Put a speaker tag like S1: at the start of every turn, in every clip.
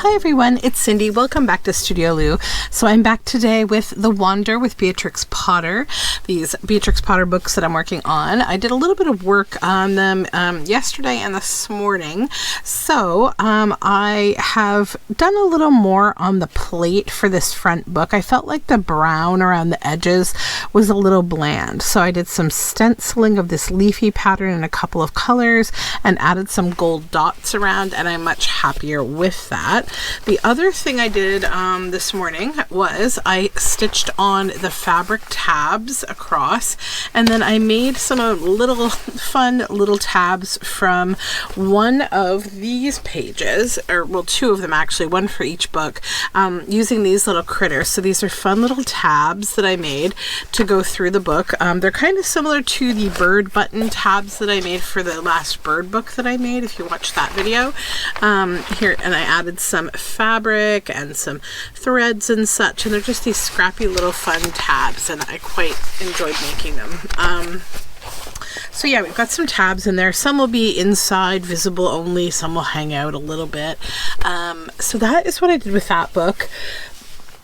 S1: Hi everyone, it's Cindy. Welcome back to Studioloo. So I'm back today with The Wander with Beatrix Potter, these Beatrix Potter books that I'm working on. I did a little bit of work on them yesterday and this morning. So I have done a little more on the plate for this front book. I felt like the brown around the edges was a little bland. So I did some stenciling of this leafy pattern in a couple of colors and added some gold dots around, and I'm much happier with that. The other thing I did this morning was I stitched on the fabric tabs across, and then I made some little fun little tabs from one of these pages, or well, two of them actually, one for each book, using these little critters. So these are fun little tabs that I made to go through the book. They're kind of similar to the bird button tabs that I made for the last bird book that I made, if you watched that video. Here, and I added some fabric and some threads and such, and they're just these scrappy little fun tabs, and I quite enjoyed making them. So yeah, we've got some tabs in there. Some will be inside, visible only, some will hang out a little bit. So that is what I did with that book.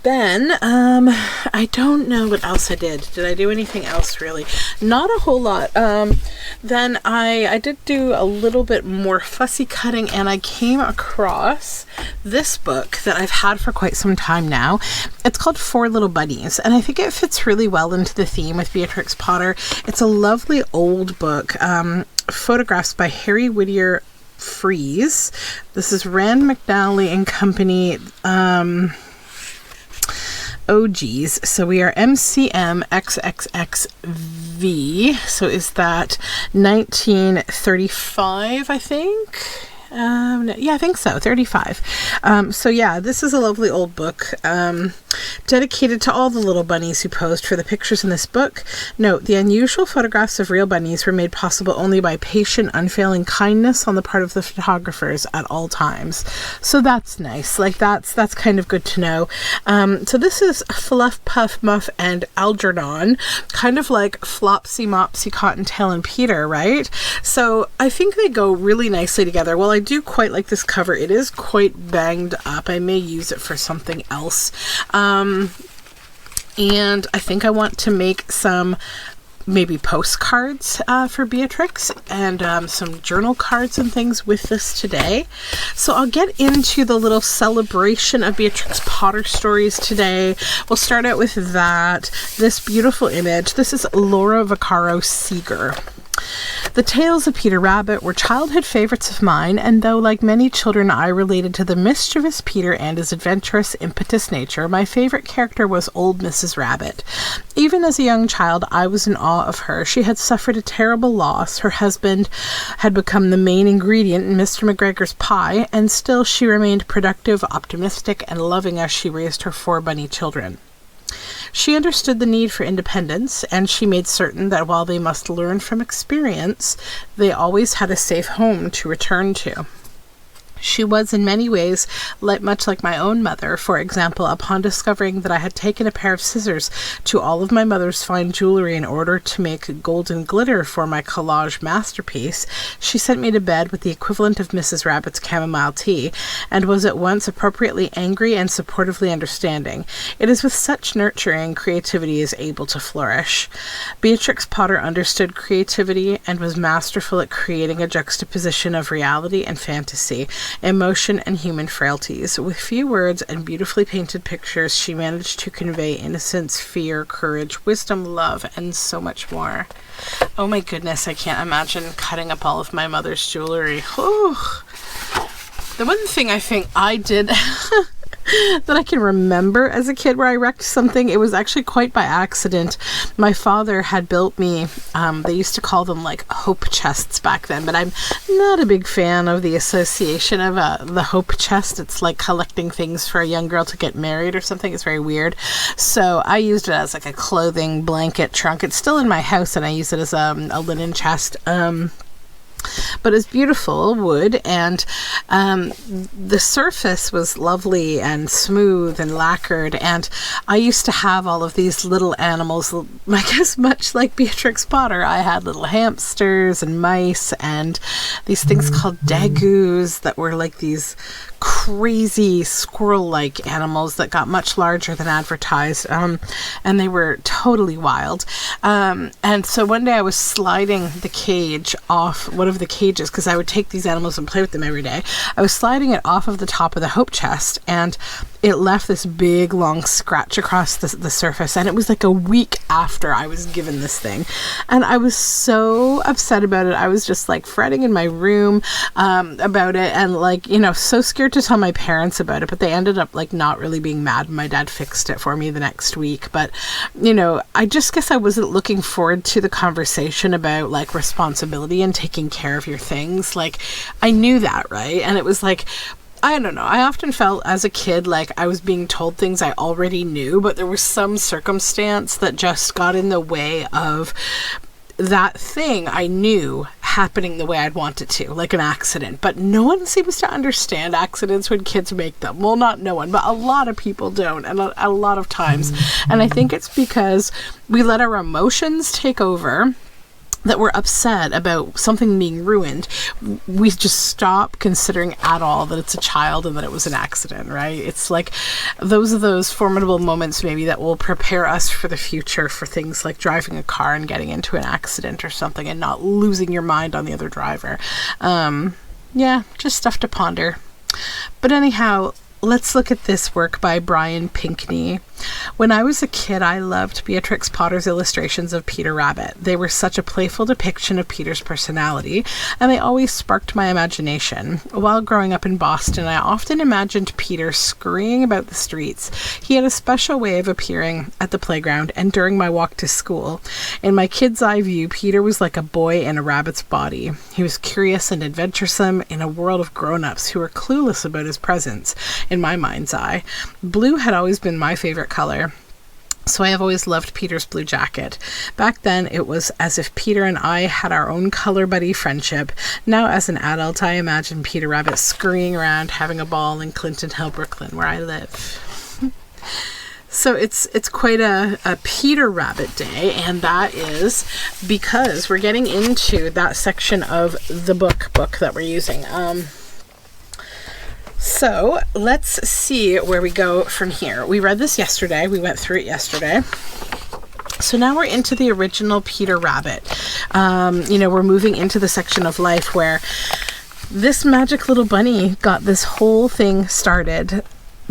S1: Then, I don't know what else I did. Did I do anything else really? Not a whole lot. Then I did do a little bit more fussy cutting, and I came across this book that I've had for quite some time now. It's called Four Little Bunnies, and I think it fits really well into the theme with Beatrix Potter. It's a lovely old book, photographs by Harry Whittier Fries. This is Rand McNally and Company, OGs. So we are MCM XXXV. So is that 1935, I think? Yeah, I think so, 35. So yeah, this is a lovely old book, dedicated to all the little bunnies who posed for the pictures in this book. Note, the unusual photographs of real bunnies were made possible only by patient, unfailing kindness on the part of the photographers at all times. So that's nice. Like, that's kind of good to know. So this is Fluff, Puff, Muff, and Algernon, kind of like Flopsy, Mopsy, Cottontail, and Peter, right? So I think they go really nicely together. Well, I do quite like this cover. It is quite banged up. I may use it for something else. And I think I want to make some maybe postcards for Beatrix, and some journal cards and things with this today. So I'll get into the little celebration of Beatrix Potter stories today. We'll start out with that. This beautiful image. This is Laura Vaccaro Seeger. The tales of Peter Rabbit were childhood favorites of mine, and though like many children I related to the mischievous Peter and his adventurous, impetuous nature, my favorite character was old Mrs. Rabbit. Even as a young child, I was in awe of her. She had suffered a terrible loss. Her husband had become the main ingredient in Mr. McGregor's pie, and still she remained productive, optimistic, and loving as she raised her 4 bunny children. She understood the need for independence, and she made certain that while they must learn from experience, they always had a safe home to return to. She was in many ways much like my own mother. For example, upon discovering that I had taken a pair of scissors to all of my mother's fine jewelry in order to make golden glitter for my collage masterpiece, she sent me to bed with the equivalent of Mrs. Rabbit's chamomile tea, and was at once appropriately angry and supportively understanding. It is with such nurturing creativity is able to flourish. Beatrix Potter understood creativity and was masterful at creating a juxtaposition of reality and fantasy, emotion and human frailties. With few words and beautifully painted pictures, she managed to convey innocence, fear, courage, wisdom, love, and so much more. Oh my goodness, I can't imagine cutting up all of my mother's jewelry. Whew. The one thing I think I did that I can remember as a kid where I wrecked something, it was actually quite by accident. My father had built me, they used to call them like hope chests back then, but I'm not a big fan of the association of the hope chest. It's like collecting things for a young girl to get married or something. It's very weird. So I used it as like a clothing blanket trunk. It's still in my house, and I use it as a linen chest. But it's beautiful wood, and the surface was lovely and smooth and lacquered, and I used to have all of these little animals, I guess much like Beatrix Potter. I had little hamsters and mice and these things called dagoos that were like these crazy squirrel-like animals that got much larger than advertised, and they were totally wild. And so one day I was sliding the cage off one of the cages, because I would take these animals and play with them every day. I was sliding it off of the top of the hope chest, and it left this big long scratch across the surface, and it was like a week after I was given this thing, and I was so upset about it. I was just like fretting in my room about it, and like, you know, so scared to tell my parents about it, but they ended up like not really being mad. My dad fixed it for me the next week. But, you know, I just guess I wasn't looking forward to the conversation about like responsibility and taking care of your things. Like, I knew that, right? And it was like, I don't know. I often felt as a kid like I was being told things I already knew, but there was some circumstance that just got in the way of that thing I knew happening the way I'd want it to, like an accident. But no one seems to understand accidents when kids make them. Well, not no one, but a lot of people don't, and a lot of times. And I think it's because we let our emotions take over, that we're upset about something being ruined. We just stop considering at all that it's a child and that it was an accident, right? It's like those are those formidable moments maybe that will prepare us for the future, for things like driving a car and getting into an accident or something and not losing your mind on the other driver. Yeah, just stuff to ponder. But anyhow, let's look at this work by Brian Pinkney. When I was a kid, I loved Beatrix Potter's illustrations of Peter Rabbit. They were such a playful depiction of Peter's personality, and they always sparked my imagination. While growing up in Boston, I often imagined Peter scurrying about the streets. He had a special way of appearing at the playground and during my walk to school. In my kid's eye view, Peter was like a boy in a rabbit's body. He was curious and adventuresome in a world of grown-ups who were clueless about his presence, in my mind's eye. Blue had always been my favorite color, so I have always loved Peter's blue jacket. Back then, it was as if Peter and I had our own color buddy friendship. Now, as an adult, I imagine Peter Rabbit scurrying around having a ball in Clinton Hill, Brooklyn, where I live. So it's quite a Peter Rabbit day, and that is because we're getting into that section of the book that we're using. So let's see where we go from here. We read this yesterday. We went through it yesterday. So now we're into the original Peter Rabbit. We're moving into the section of life where this magic little bunny got this whole thing started.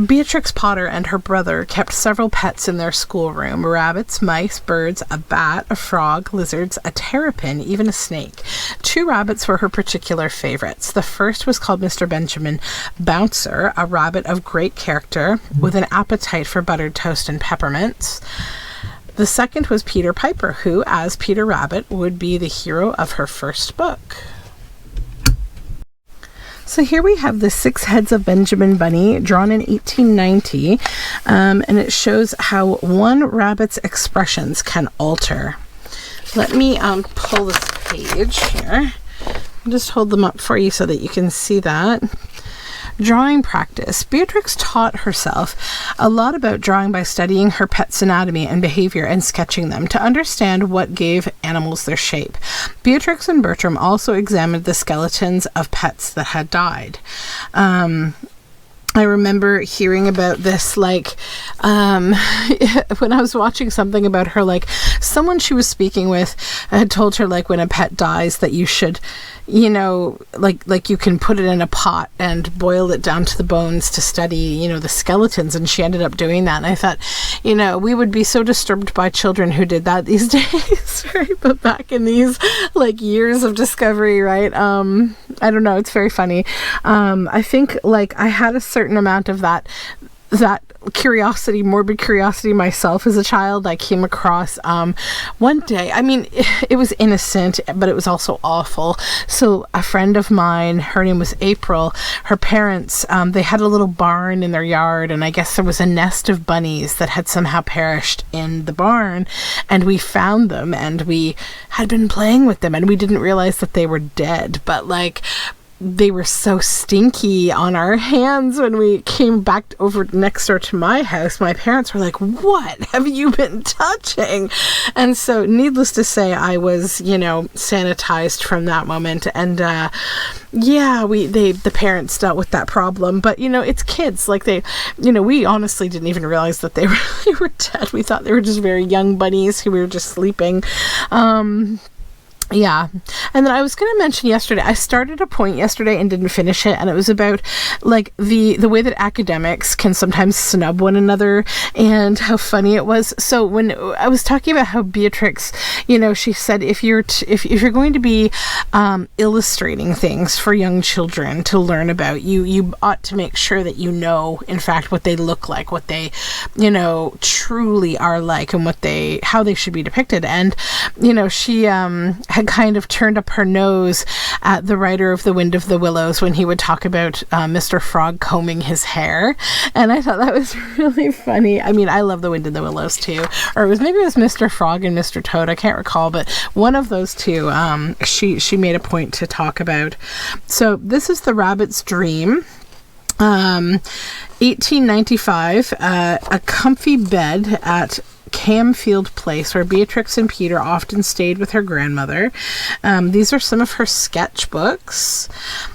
S1: Beatrix Potter and her brother kept several pets in their schoolroom: rabbits, mice, birds, a bat, a frog, lizards, a terrapin, even a snake. 2 rabbits were her particular favorites. The first was called Mr. Benjamin Bouncer, a rabbit of great character with an appetite for buttered toast and peppermints. The second was Peter Piper, who, as Peter Rabbit, would be the hero of her first book. So here we have the 6 heads of Benjamin Bunny, drawn in 1890, and it shows how one rabbit's expressions can alter. Let me pull this page here. I'll just hold them up for you so that you can see that. Drawing practice. Beatrix taught herself a lot about drawing by studying her pet's anatomy and behavior and sketching them to understand what gave animals their shape. Beatrix and Bertram also examined the skeletons of pets that had died. I remember hearing about this, like, when I was watching something about her, like, someone she was speaking with had told her, like, when a pet dies that you should, like you can put it in a pot and boil it down to the bones to study, the skeletons, and she ended up doing that. And I thought, we would be so disturbed by children who did that these days, right? But back in these, like, years of discovery, right? I don't know, it's very funny. I think, like, I had a certain amount of that that curiosity, morbid curiosity myself as a child. I came across one day, I mean, it was innocent, but it was also awful. So a friend of mine, her name was April, her parents, they had a little barn in their yard, and I guess there was a nest of bunnies that had somehow perished in the barn, and we found them, and we had been playing with them, and we didn't realize that they were dead, but like, they were so stinky on our hands when we came back over next door to my house. My parents were like, "What have you been touching?" And so needless to say, I was, sanitized from that moment. And the parents dealt with that problem. But, it's kids. Like we honestly didn't even realize that they were dead. We thought they were just very young bunnies who were just sleeping. Yeah. And then I was going to mention yesterday, I started a point yesterday and didn't finish it. And it was about like the way that academics can sometimes snub one another and how funny it was. So when I was talking about how Beatrix, she said, if you're going to be illustrating things for young children to learn about, you ought to make sure that in fact, what they look like, what they, truly are like, and how they should be depicted. And, she, had kind of turned up her nose at the writer of The Wind of the Willows when he would talk about Mr. Frog combing his hair. And I thought that was really funny. I mean, I love The Wind of the Willows too. Or maybe it was Mr. Frog and Mr. Toad. I can't recall, but one of those two, she made a point to talk about. So this is The Rabbit's Dream. 1895, a comfy bed at Camfield Place, where Beatrix and Peter often stayed with her grandmother. These are some of her sketchbooks.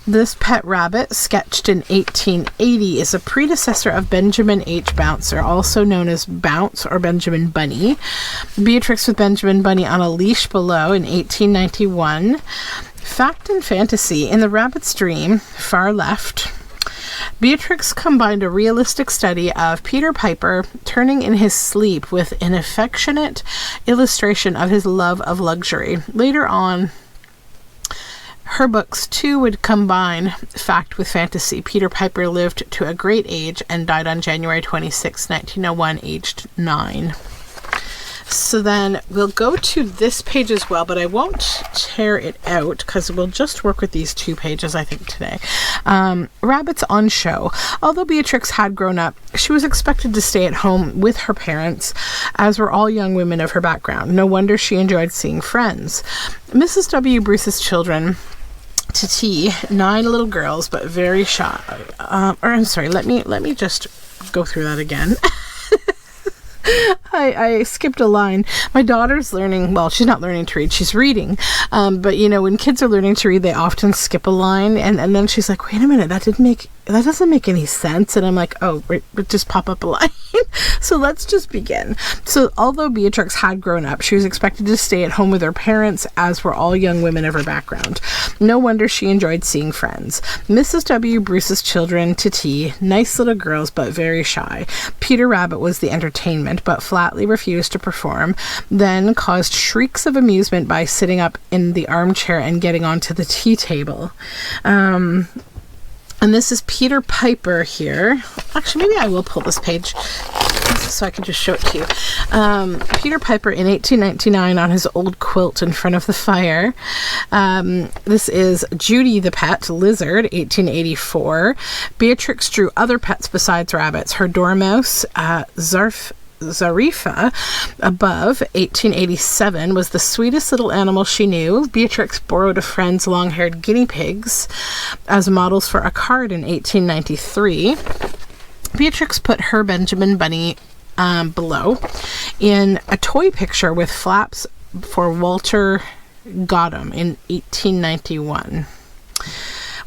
S1: This pet rabbit, sketched in 1880, is a predecessor of Benjamin H. Bouncer, also known as Bounce or Benjamin Bunny. Beatrix with Benjamin Bunny on a leash below in 1891. Fact and fantasy. In The Rabbit's Dream, far left, Beatrix combined a realistic study of Peter Piper turning in his sleep with an affectionate illustration of his love of luxury. Later on, her books too would combine fact with fantasy. Peter Piper lived to a great age and died on January 26, 1901, aged 9. So then we'll go to this page as well, but I won't tear it out because we'll just work with these two pages, I think, today. Rabbits on show. Although Beatrix had grown up, she was expected to stay at home with her parents, as were all young women of her background. No wonder she enjoyed seeing friends. Mrs. W. Bruce's children to tea, 9 little girls, but very shy. Let me just go through that again. I skipped a line. My daughter's learning, well, she's not learning to read, she's reading. But when kids are learning to read, they often skip a line. And then she's like, wait a minute, that doesn't make any sense. And I'm like, oh, just pop up a line. So let's just begin. So although Beatrix had grown up, she was expected to stay at home with her parents, as were all young women of her background. No wonder she enjoyed seeing friends. Mrs. W. Bruce's children to tea, nice little girls, but very shy. Peter Rabbit was the entertainment, but flatly refused to perform, then caused shrieks of amusement by sitting up in the armchair and getting onto the tea table. And this is Peter Piper here. Actually, maybe I will pull this page so I can just show it to you. Peter Piper in 1899 on his old quilt in front of the fire. This is Judy the Pet Lizard, 1884. Beatrix drew other pets besides rabbits. Her dormouse, Zarifa, above, 1887, was the sweetest little animal she knew. Beatrix borrowed a friend's long-haired guinea pigs as models for a card in 1893. Beatrix put her Benjamin Bunny below in a toy picture with flaps for Walter Gotham in 1891.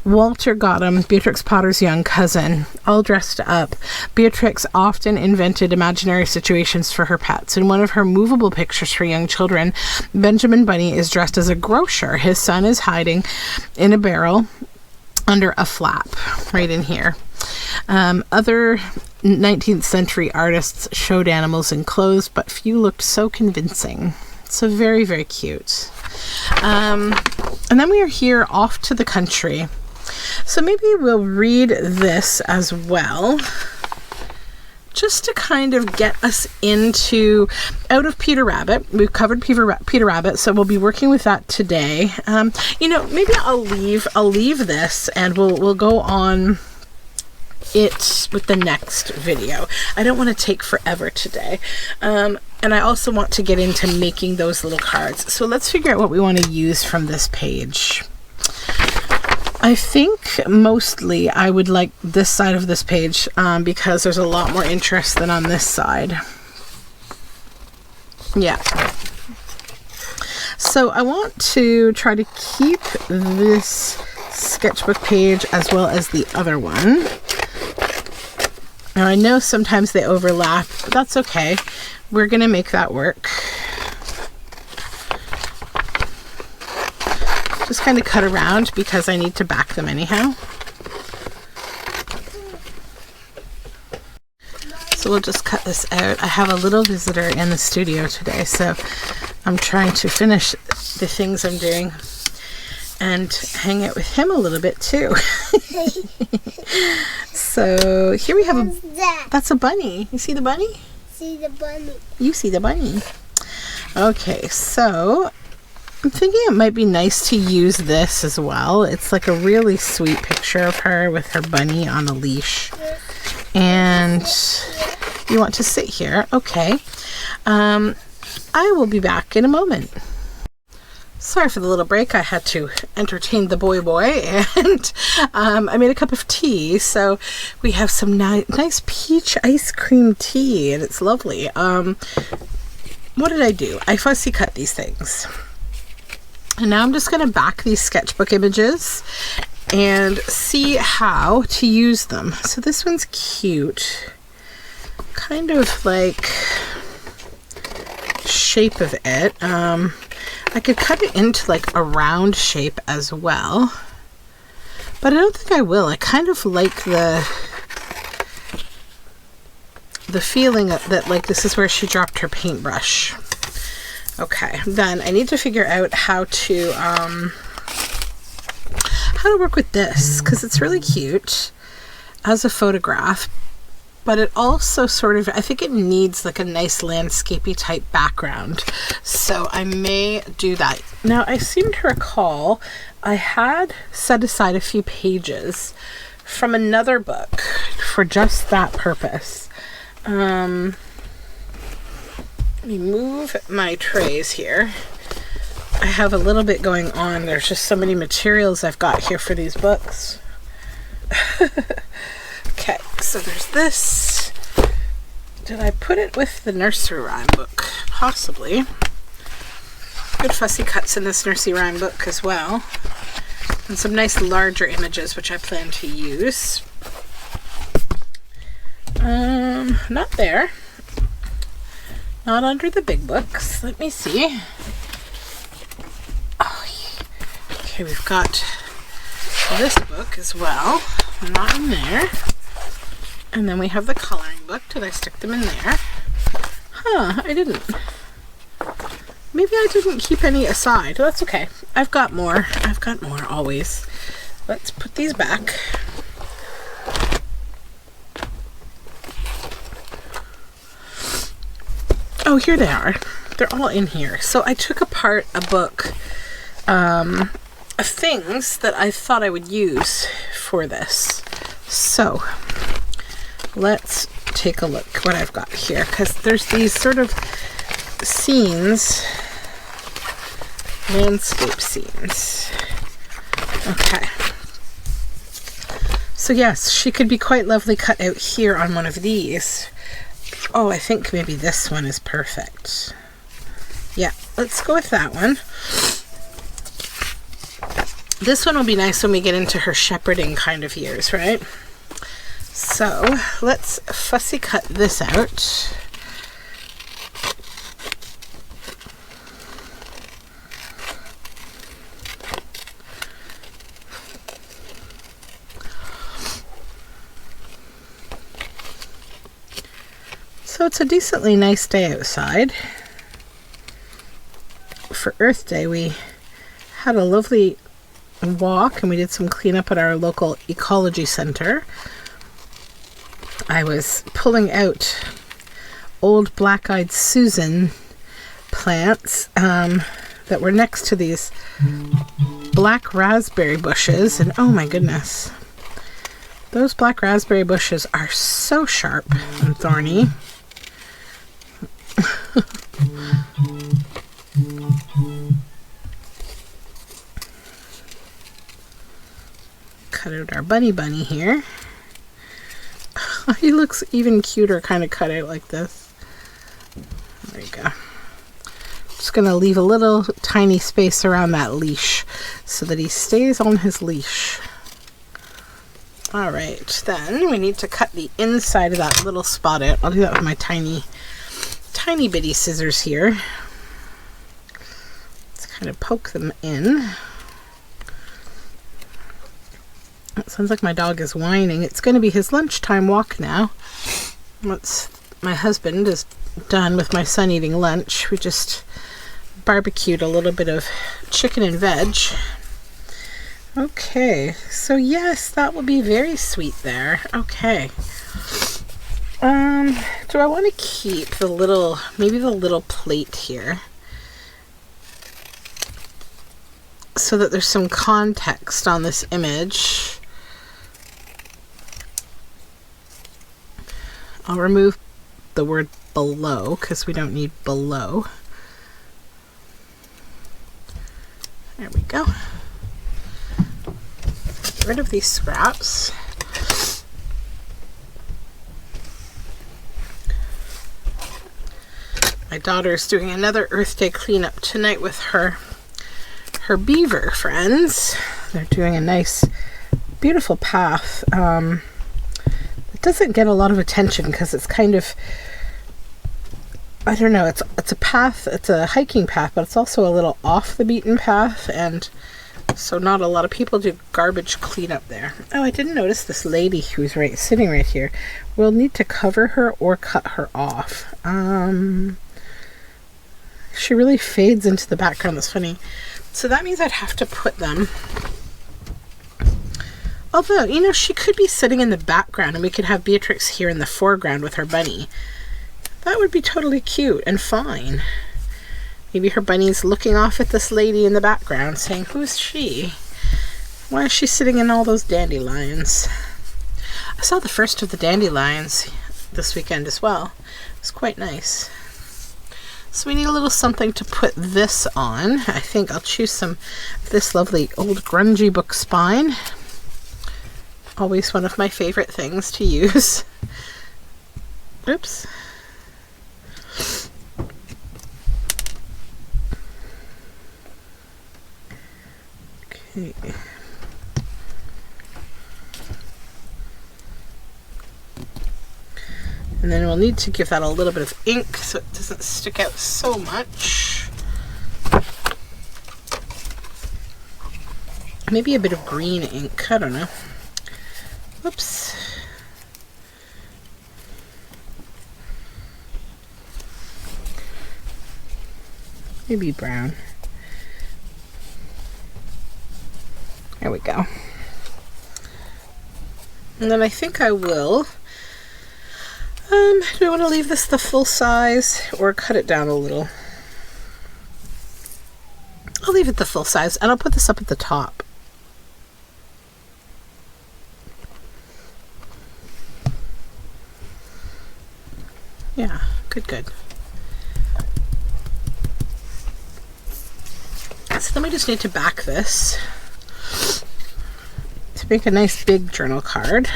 S1: Walter Gotham, Beatrix Potter's young cousin, all dressed up. Beatrix often invented imaginary situations for her pets. In one of her movable pictures for young children, Benjamin Bunny is dressed as a grocer. His son is hiding in a barrel under a flap, right in here. Other 19th century artists showed animals in clothes, but few looked so convincing. So very, very cute. And then we are here off to the country. So maybe we'll read this as well. just to kind of get us out of Peter Rabbit. We've covered Peter Rabbit, so we'll be working with that today. You know, maybe I'll leave this and we'll go on it with the next video. I don't want to take forever today. And I also want to get into making those little cards. So let's figure out what we want to use from this page. I think mostly I would like this side of this page because there's a lot more interest than on this side. Yeah. So I want to try to keep this sketchbook page as well as the other one. Now I know sometimes they overlap, but that's okay. We're going to make that work. Just kind of cut around because I need to back them anyhow. So we'll just cut this out. I have a little visitor in the studio today, so I'm trying to finish the things I'm doing and hang out with him a little bit too. So here we have that's a bunny. You see the bunny?
S2: See the bunny.
S1: You see the bunny. Okay, so I'm thinking it might be nice to use this as well. It's like a really sweet picture of her with her bunny on a leash. And you want to sit here? Okay. I will be back in a moment. Sorry for the little break. I had to entertain the boy and I made a cup of tea. So we have some nice peach ice cream tea and it's lovely. What did I do? I fussy cut these things. And now I'm just going to back these sketchbook images and see how to use them. So this one's cute. Kind of like shape of it. I could cut it into like a round shape as well, but I don't think I will. I kind of like the feeling that like this is where she dropped her paintbrush. Okay, then I need to figure out how to work with this because it's really cute as a photograph, but it also sort of, I think it needs like a nice landscapey type background. So I may do that. Now I seem to recall I had set aside a few pages from another book for just that purpose. Let me move my trays here. I have a little bit going on. There's just so many materials I've got here for these books. Okay, so there's this. Did I put it with the nursery rhyme book? Possibly. Good fussy cuts in this nursery rhyme book as well. And some nice larger images which I plan to use. Not there. Not under the big books. Let me see. Oh, okay, we've got this book as well. Not in there. And then we have the coloring book. Did I stick them in there? Huh, I didn't. Maybe I didn't keep any aside. That's okay. I've got more. I've got more always. Let's put these back. Oh, here they are. They're all in here. So I took apart a book of things that I thought I would use for this. So let's take a look what I've got here, because there's these sort of scenes, landscape scenes. Okay. So yes, she could be quite lovely cut out here on one of these. Oh, I think maybe this one is perfect. Yeah, let's go with that one. This one will be nice when we get into her shepherding kind of years, right? So let's fussy cut this out. So it's a decently nice day outside. For Earth Day, we had a lovely walk and we did some cleanup at our local ecology center. I was pulling out old black-eyed Susan plants that were next to these black raspberry bushes, and oh my goodness, those black raspberry bushes are so sharp and thorny. Cut out our bunny here. He looks even cuter kind of cut out like this. There you go. Just going to leave a little tiny space around that leash so that he stays on his leash. Alright, then we need to cut the inside of that little spot out. I'll do that with my tiny bitty scissors here. Let's kind of poke them in. It sounds like my dog is whining. It's going to be his lunchtime walk now. Once my husband is done with my son eating lunch, we just barbecued a little bit of chicken and veg. Okay, so yes, that will be very sweet there. Okay. Do I want to keep the little, maybe the little plate here, so that there's some context on this image? I'll remove the word below because we don't need below. There we go. Get rid of these scraps. My daughter's doing another Earth Day cleanup tonight with her beaver friends. They're doing a nice, beautiful path. It doesn't get a lot of attention because it's kind of, I don't know, it's a path, it's a hiking path, but it's also a little off the beaten path, and so not a lot of people do garbage cleanup there. Oh, I didn't notice this lady who's sitting right here. We'll need to cover her or cut her off. She really fades into the background. That's funny. So that means I'd have to put them, although, you know, she could be sitting in the background and we could have Beatrix here in the foreground with her bunny. That would be totally cute and fine. Maybe her bunny's looking off at this lady in the background saying, who's she? Why is she sitting in all those dandelions? I saw the first of the dandelions this weekend as well. It was quite nice. So we need a little something to put this on. I think I'll choose some of this lovely old grungy book spine. Always one of my favorite things to use. Oops. Okay. And then we'll need to give that a little bit of ink so it doesn't stick out so much. Maybe a bit of green ink, I don't know. Whoops. Maybe brown. There we go. And then I think I will, do I want to leave this the full size or cut it down a little? I'll leave it the full size, and I'll put this up at the top. Yeah, good. So then we just need to back this to make a nice big journal card.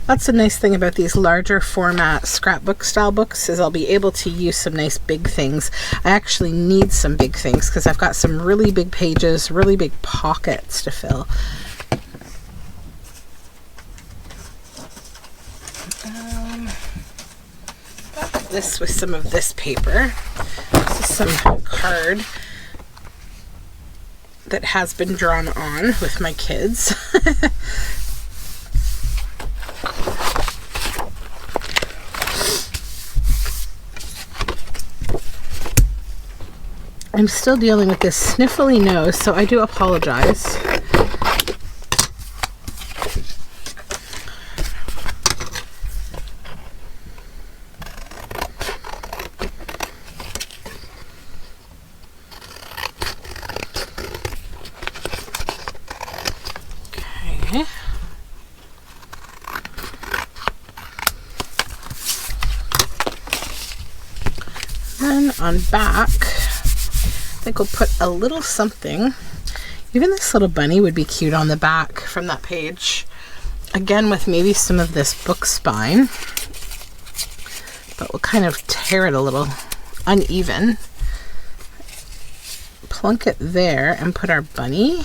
S1: That's the nice thing about these larger format scrapbook style books, is I'll be able to use some nice big things. I actually need some big things because I've got some really big pages, really big pockets to fill. Back this with some of this paper. This is some card that has been drawn on with my kids. I'm still dealing with this sniffly nose, so I do apologize. Okay. Then on back, I think we'll put a little something. Even this little bunny would be cute on the back from that page. Again, with maybe some of this book spine. But we'll kind of tear it a little uneven. Plunk it there and put our bunny.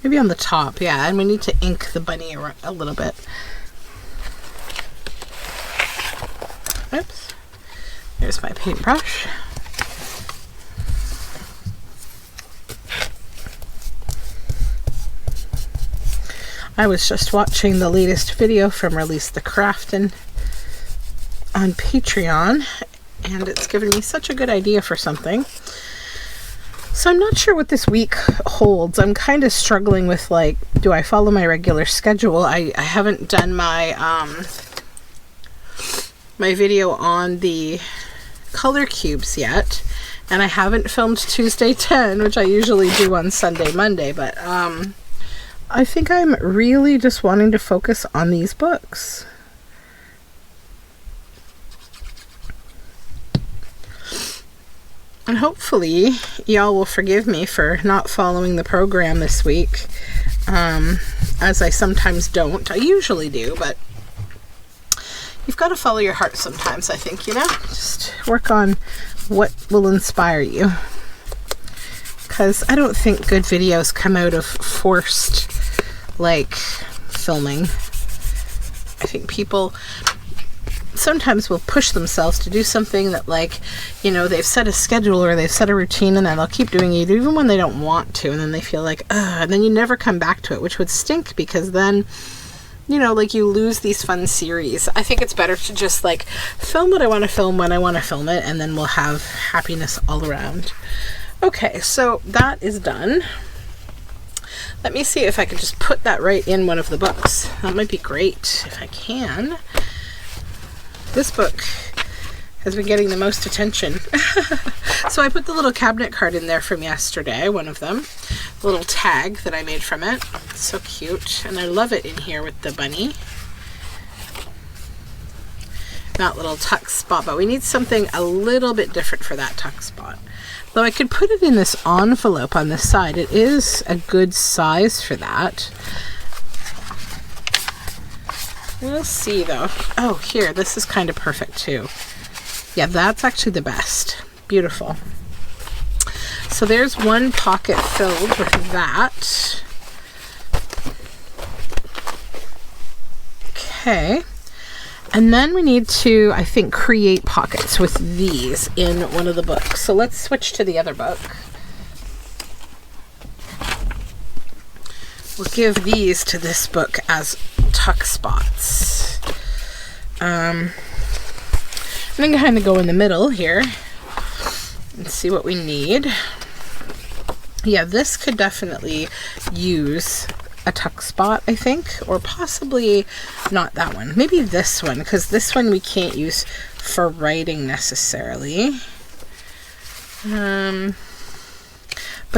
S1: Maybe on the top, yeah, and we need to ink the bunny a little bit. Oops. Here's my paintbrush. I was just watching the latest video from Release the Craftin' on Patreon, and it's given me such a good idea for something. So I'm not sure what this week holds. I'm kind of struggling with, like, do I follow my regular schedule? I haven't done my my video on the color cubes yet, and I haven't filmed Tuesday 10, which I usually do on Sunday, Monday, but I think I'm really just wanting to focus on these books. And hopefully y'all will forgive me for not following the program this week, as I sometimes don't. I usually do, but you've got to follow your heart sometimes, I think, you know? Just work on what will inspire you. Because I don't think good videos come out of forced, like, filming. I think people sometimes will push themselves to do something that, like, you know, they've set a schedule or they've set a routine, and then they'll keep doing it even when they don't want to, and then they feel like, ugh, and then you never come back to it, which would stink, because then, you know, like, you lose these fun series. I think it's better to just, like, film what I want to film when I want to film it, and then we'll have happiness all around. Okay, so that is done. Let me see if I can just put that right in one of the books. That might be great if I can. This book has been getting the most attention. So I put the little cabinet card in there from yesterday, one of them. The little tag that I made from it. It's so cute. And I love it in here with the bunny. That little tuck spot, but we need something a little bit different for that tuck spot. Though I could put it in this envelope on this side. It is a good size for that. We'll see though. Oh, here, this is kind of perfect too. Yeah, that's actually the best. Beautiful. So there's one pocket filled with that. Okay. And then we need to, I think, create pockets with these in one of the books. So let's switch to the other book. We'll give these to this book as tuck spots. I'm going to kind of go in the middle here and see what we need. Yeah, this could definitely use a tuck spot, I think, or possibly not that one. Maybe this one, because this one we can't use for writing necessarily. But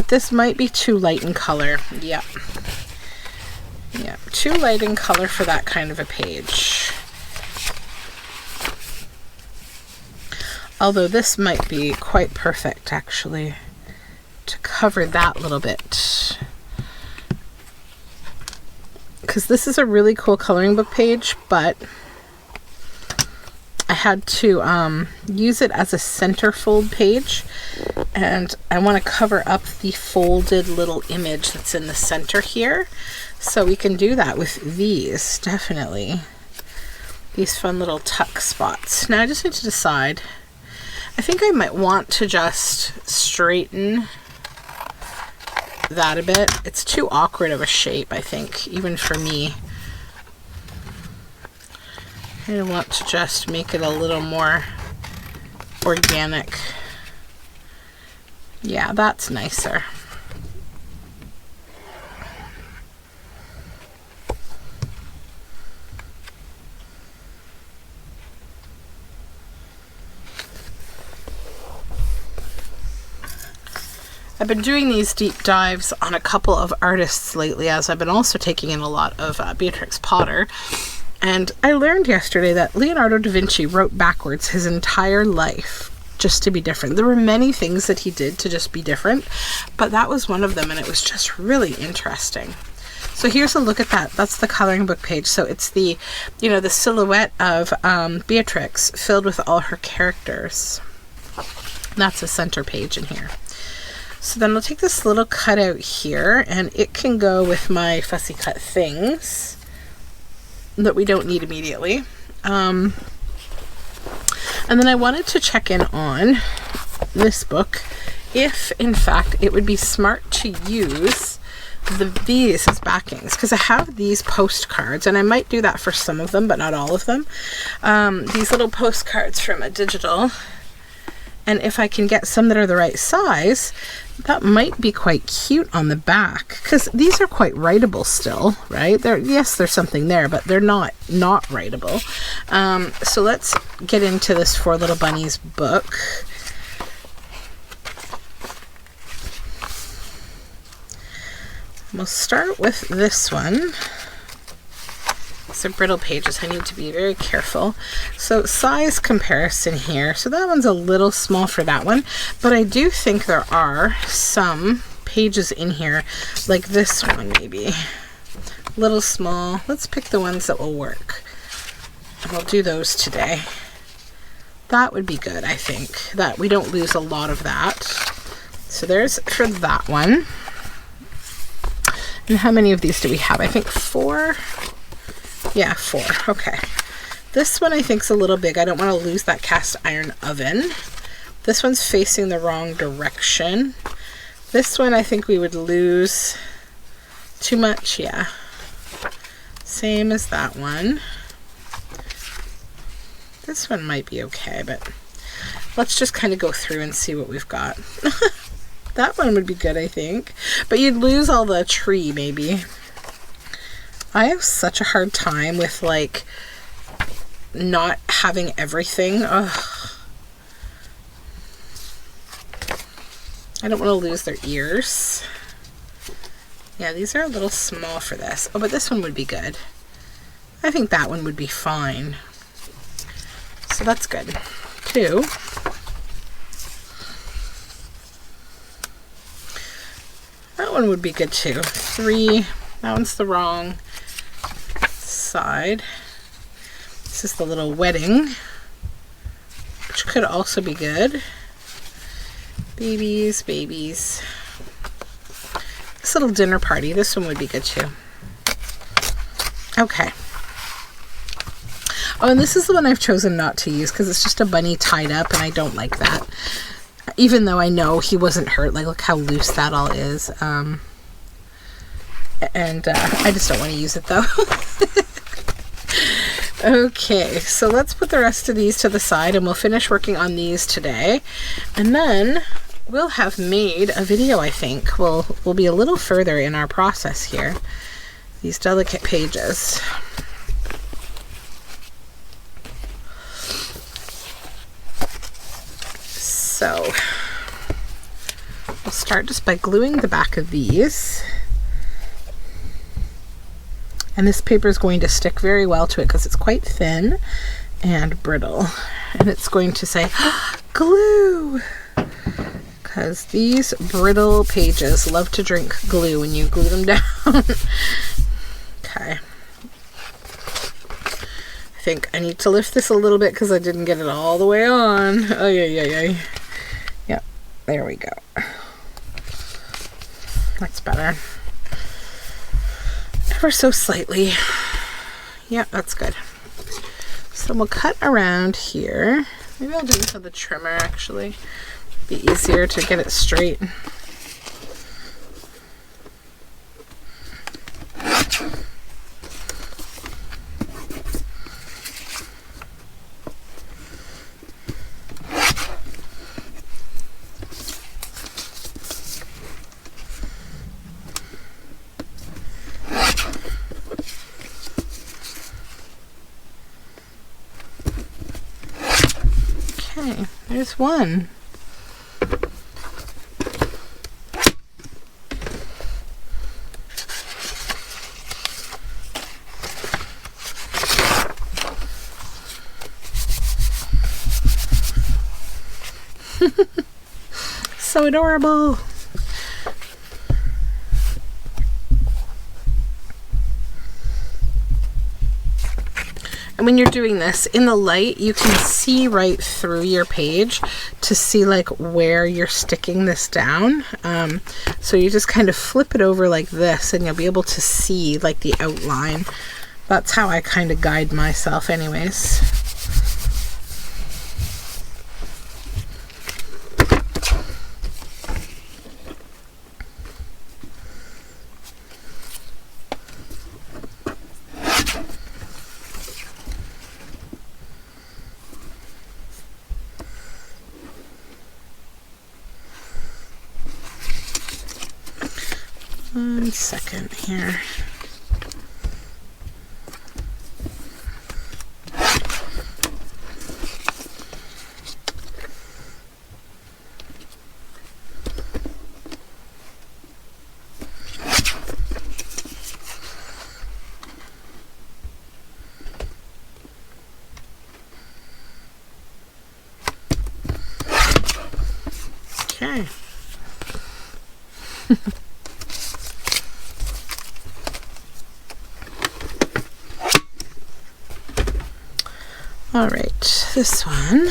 S1: this might be too light in color. Yeah. Yeah, too light in color for that kind of a page. Although this might be quite perfect, actually, to cover that little bit. Because this is a really cool coloring book page, but I had to use it as a centerfold page, and I want to cover up the folded little image that's in the center here. So we can do that with these, definitely. These fun little tuck spots. Now I just need to decide. I think I might want to just straighten that a bit. It's too awkward of a shape, I think, even for me. I want to just make it a little more organic. Yeah, that's nicer. I've been doing these deep dives on a couple of artists lately, as I've been also taking in a lot of Beatrix Potter. And I learned yesterday that Leonardo da Vinci wrote backwards his entire life just to be different. There were many things that he did to just be different, but that was one of them, and it was just really interesting. So here's a look at that. That's the coloring book page. So it's the, you know, the silhouette of Beatrix filled with all her characters. That's a center page in here. So then I'll take this little cutout here, and it can go with my fussy cut things that we don't need immediately. And then I wanted to check in on this book, if in fact it would be smart to use these as backings, because I have these postcards, and I might do that for some of them, but not all of them. These little postcards from a digital, and if I can get some that are the right size, that might be quite cute on the back, because these are quite writable still, right? Yes, there's something there, but they're not writable. So let's get into this Four Little Bunnies book. We'll start with this one. These are brittle pages. I need to be very careful. So size comparison here. So that one's a little small for that one, but I do think there are some pages in here, like this one maybe. Little small. Let's pick the ones that will work. We'll do those today. That would be good, I think. That we don't lose a lot of that. So there's for that one. And how many of these do we have? I think 4. Yeah, 4. Okay. This one I think is a little big. I don't want to lose that cast iron oven. This one's facing the wrong direction. This one I think we would lose too much. Yeah. Same as that one. This one might be okay, but let's just kind of go through and see what we've got. That one would be good, I think. But you'd lose all the tree, maybe. I have such a hard time with, like, not having everything. Ugh. I don't want to lose their ears. Yeah, these are a little small for this. Oh, but this one would be good. I think that one would be fine. So that's good. 2. That one would be good too. 3. That one's the wrong side. This is the little wedding, which could also be good. Babies, babies. This little dinner party. This one would be good too. Okay. Oh, and this is the one I've chosen not to use because it's just a bunny tied up, and I don't like that. Even though I know he wasn't hurt. Like, look how loose that all is. I just don't want to use it, though. Okay, so let's put the rest of these to the side, and we'll finish working on these today. And then we'll have made a video, I think. We'll be a little further in our process here. These delicate pages. So we'll start just by gluing the back of these. And this paper is going to stick very well to it because it's quite thin and brittle. And it's going to say, glue! Because these brittle pages love to drink glue when you glue them down. Okay. I think I need to lift this a little bit because I didn't get it all the way on. Oh, yeah. Yep, there we go. That's better. Ever so slightly. Yeah, that's good. So we'll cut around here. Maybe I'll do this with the trimmer, actually. Be easier to get it straight. Okay, there's one. So adorable. And when you're doing this in the light, you can see right through your page to see like where you're sticking this down. So you just kind of flip it over like this and you'll be able to see like the outline. That's how I kind of guide myself anyways. One second here. Okay. All right, this one.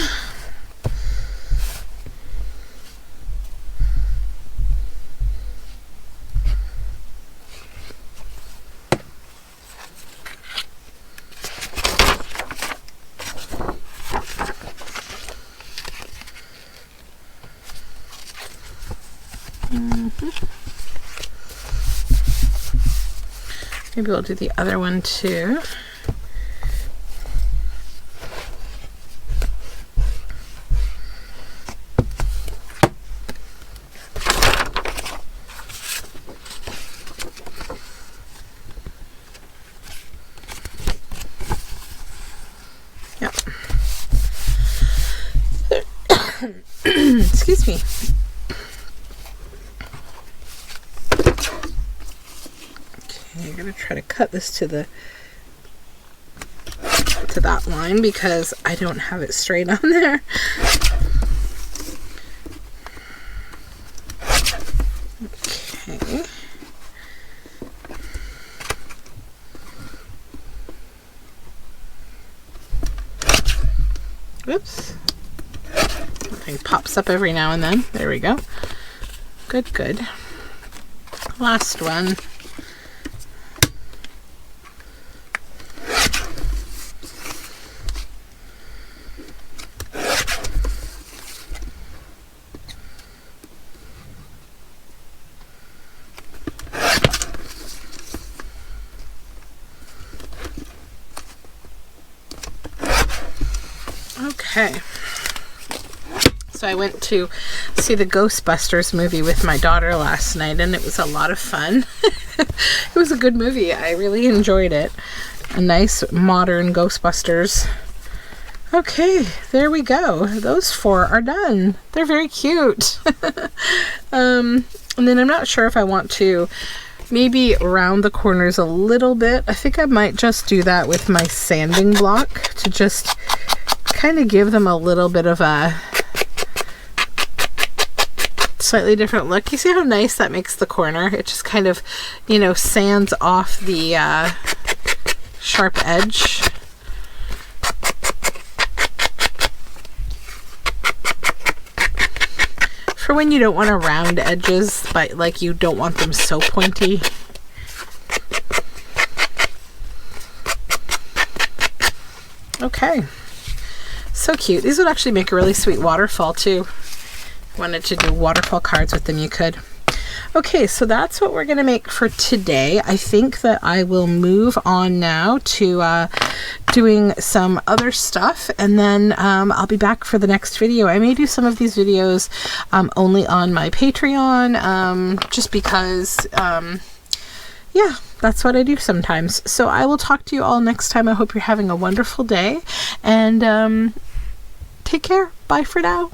S1: Maybe we'll do the other one too. Excuse me. Okay, I'm gonna try to cut this to that line because I don't have it straight on there. Okay. Whoops. Something pops up every now and then. There we go. Good, good. Last one. Okay. So I went to see the Ghostbusters movie with my daughter last night, and it was a lot of fun. It was a good movie. I really enjoyed it. A nice modern Ghostbusters. Okay, there we go. Those 4 are done. They're very cute. And then I'm not sure if I want to maybe round the corners a little bit. I think I might just do that with my sanding block to just kind of give them a little bit of a slightly different look. You see how nice that makes the corner? It just kind of, you know, sands off the sharp edge. For when you don't want to round edges, but like you don't want them so pointy. Okay. So cute. These would actually make a really sweet waterfall too. Wanted to do waterfall cards with them, you could. Okay, so that's what we're going to make for today. I think that I will move on now to doing some other stuff, and then I'll be back for the next video. I may do some of these videos only on my Patreon, just because, yeah, that's what I do sometimes. So I will talk to you all next time. I hope you're having a wonderful day, and take care. Bye for now.